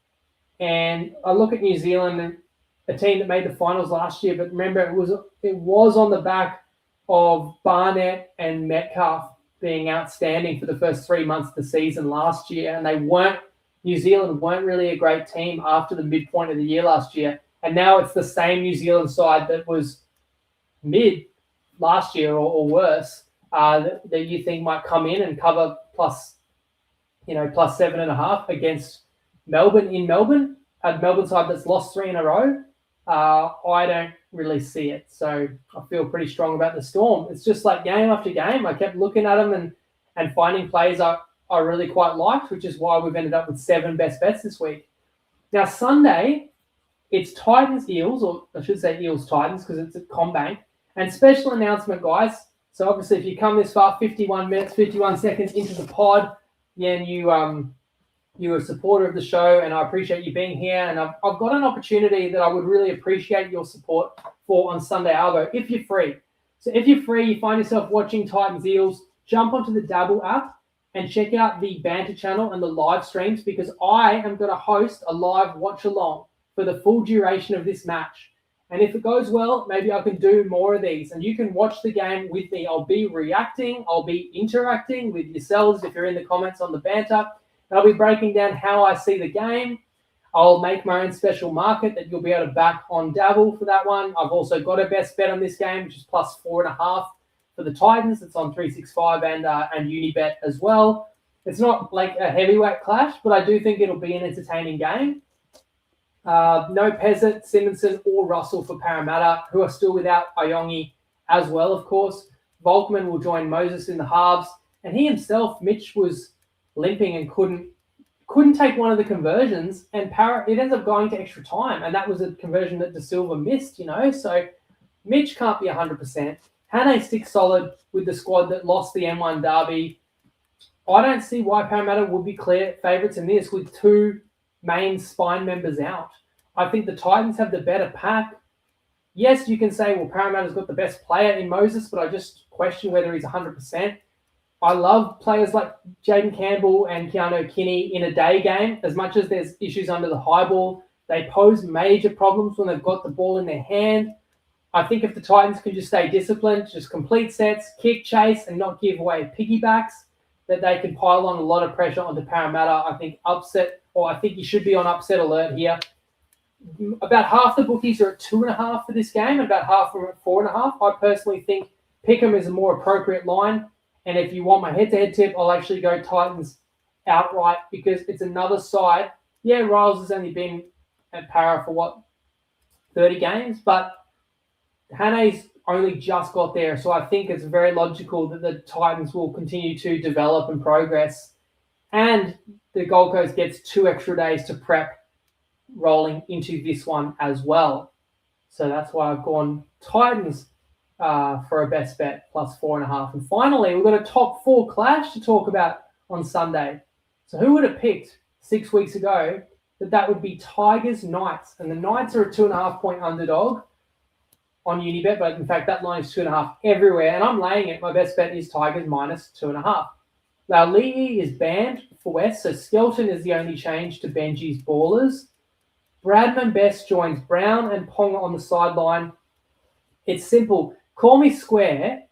And I look at New Zealand, a team that made the finals last year, but remember, it was on the back of Barnett and Metcalf being outstanding for the first 3 months of the season last year, and New Zealand weren't really a great team after the midpoint of the year last year. And now it's the same New Zealand side that was mid last year or worse that you think might come in and cover plus 7.5 against Melbourne in Melbourne. A Melbourne side that's lost 3 in a row. I don't really see it. So I feel pretty strong about the Storm. It's just like game after game, I kept looking at them and finding plays I really quite liked, which is why we've ended up with 7 best bets this week. Now, Sunday, it's Titans-Eels, or I should say Eels-Titans because it's at CommBank. And special announcement, guys. So obviously, if you come this far, 51 minutes, 51 seconds into the pod, then you're a supporter of the show, and I appreciate you being here. And I've got an opportunity that I would really appreciate your support for on Sunday Arvo, if you're free. So if you're free, you find yourself watching Titans-Eels, jump onto the Dabble app and check out the Banter channel and the live streams, because I am going to host a live watch-along for the full duration of this match. And if it goes well, maybe I can do more of these. And you can watch the game with me. I'll be reacting. I'll be interacting with yourselves if you're in the comments on the Banter. I'll be breaking down how I see the game. I'll make my own special market that you'll be able to back on Dabble for that one. I've also got a best bet on this game, which is plus 4.5 for the Titans. It's on 365 and Unibet as well. It's not like a heavyweight clash, but I do think it'll be an entertaining game. No Peasant, Simonson, or Russell for Parramatta, who are still without Iongi as well, of course. Volkman will join Moses in the halves. And he himself, Mitch, was limping and couldn't take one of the conversions, and it ends up going to extra time, and that was a conversion that De Silva missed, so Mitch can't be 100%. Hannay sticks solid with the squad that lost the M1 derby. I don't see why Parramatta would be clear favourites in this with 2 main spine members out. I think the Titans have the better pack. Yes, you can say, well, Parramatta's got the best player in Moses, but I just question whether he's 100%. I love players like Jaden Campbell and Keanu Kinney in a day game. As much as there's issues under the high ball, they pose major problems when they've got the ball in their hand. I think if the Titans can just stay disciplined, just complete sets, kick, chase, and not give away piggybacks, that they can pile on a lot of pressure onto Parramatta. I think you should be on upset alert here. About half the bookies are at 2.5 for this game, and about half are at 4.5. I personally think Pickham is a more appropriate line. And if you want my head-to-head tip, I'll actually go Titans outright, because it's another side. Yeah, Riles has only been at Para for 30 games, but Hannay's only just got there. So I think it's very logical that the Titans will continue to develop and progress. And the Gold Coast gets 2 extra days to prep rolling into this one as well. So that's why I've gone Titans for a best bet plus 4.5. And finally, we've got a top 4 clash to talk about on Sunday. So who would have picked 6 weeks ago that would be Tigers Knights? And the Knights are a 2.5 point underdog on Unibet, but in fact that line is 2.5 everywhere, and I'm laying it. My best bet is Tigers minus 2.5. Now Lee is banned for West, so Skelton is the only change to Benji's Ballers. Bradman Best joins Brown and Ponga on the sideline. It's simple. Call me square,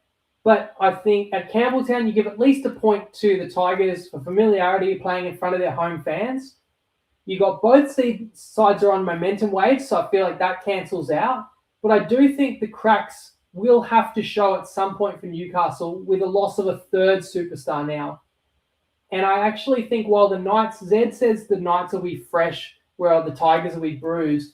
but I think at Campbelltown you give at least a point to the Tigers for familiarity playing in front of their home fans. You got both sides are on momentum waves, so I feel like that cancels out. But I do think the cracks will have to show at some point for Newcastle with a loss of a third superstar now. And I actually think while the Knights, Zed says the Knights will be fresh, where the Tigers will be bruised.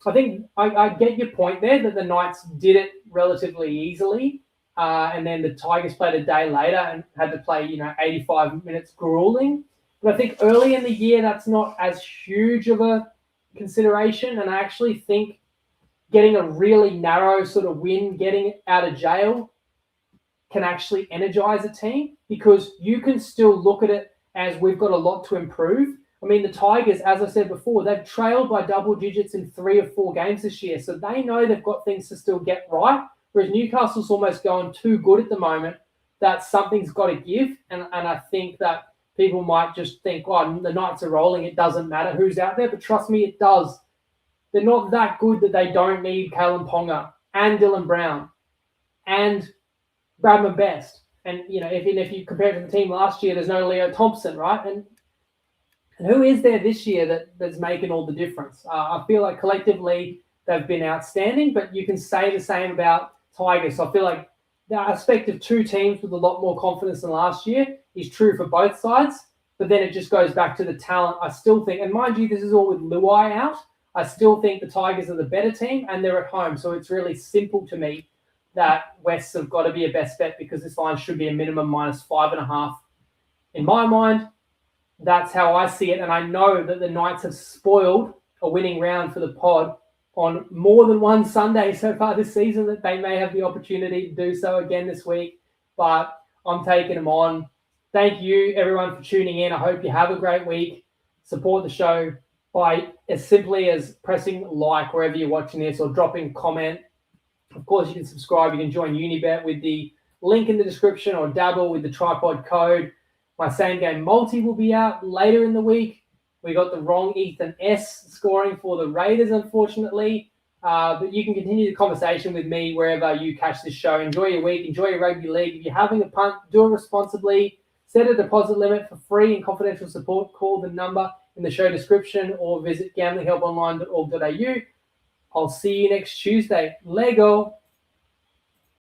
I think I get your point there that the Knights did it relatively easily. And then the Tigers played a day later and had to play, 85 minutes grueling. But I think early in the year, that's not as huge of a consideration. And I actually think getting a really narrow sort of win, getting out of jail, can actually energize a team because you can still look at it as we've got a lot to improve. I mean, the Tigers, as I said before, they've trailed by double digits in 3 or 4 games this year. So they know they've got things to still get right. Whereas Newcastle's almost going too good at the moment that something's got to give. And I think that people might just think, oh, the Knights are rolling. It doesn't matter who's out there. But trust me, it does. They're not that good that they don't need Kalen Ponga and Dylan Brown and Bradman Best. And, if you compare it to the team last year, there's no Leo Thompson, right? And who is there this year that's making all the difference? I feel like collectively they've been outstanding, but you can say the same about Tigers. So I feel like the aspect of 2 teams with a lot more confidence than last year is true for both sides, but then it just goes back to the talent. I still think, and mind you, this is all with Luai out, I still think the Tigers are the better team and they're at home. So it's really simple to me that Wests have got to be a best bet because this line should be a minimum -5.5. In my mind, that's how I see it. And I know that the Knights have spoiled a winning round for the pod on more than one Sunday so far this season that they may have the opportunity to do so again this week. But I'm taking them on. Thank you, everyone, for tuning in. I hope you have a great week. Support the show by as simply as pressing like wherever you're watching this or dropping comment. Of course, you can subscribe. You can join Unibet with the link in the description or dabble with the TryPod code. My same-game multi will be out later in the week. We got the wrong Ethan S scoring for the Raiders, unfortunately. But you can continue the conversation with me wherever you catch this show. Enjoy your week. Enjoy your rugby league. If you're having a punt, do it responsibly. Set a deposit limit for free and confidential support. Call the number in the show description or visit gamblinghelponline.org.au. I'll see you next Tuesday. Lego.